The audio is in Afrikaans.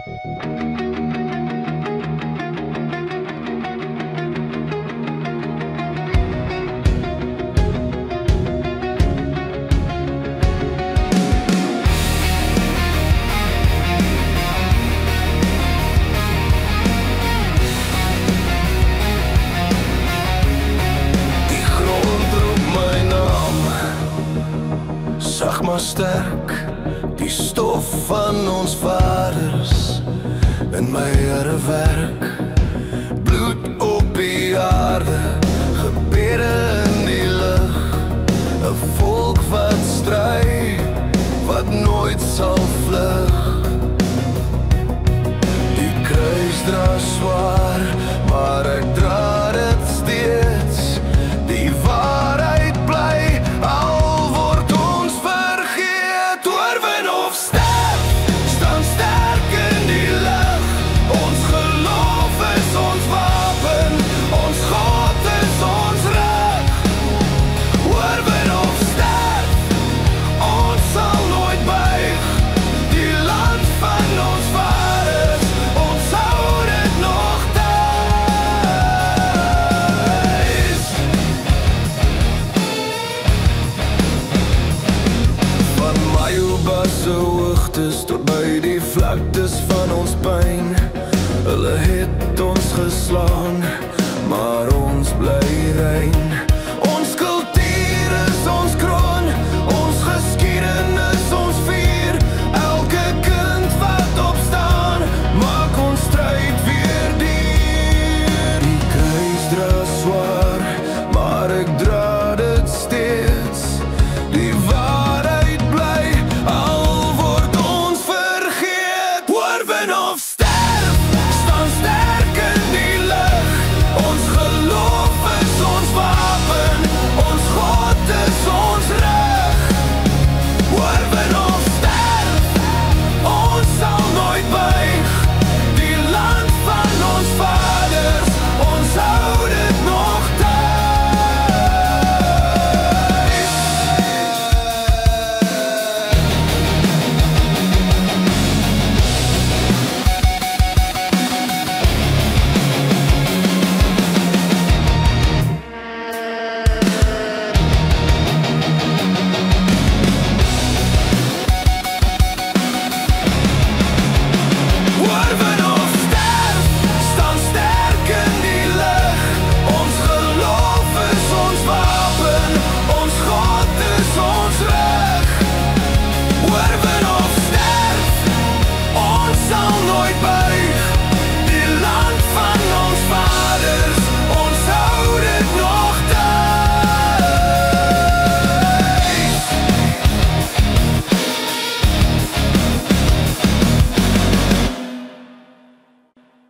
Sag maar sterk, die stof van ons vaders in my Here werk. Bloed op die aarde, gebede in die lug, 'n volk wat stry, wat nooit sal vlug. Die kruis dra swaar, maar ek dra dit steeds. Die waarheid bly al se hoogtes tot by die vlaktes van ons pyn. Hulle het ons geslaan, maar ons bly rein.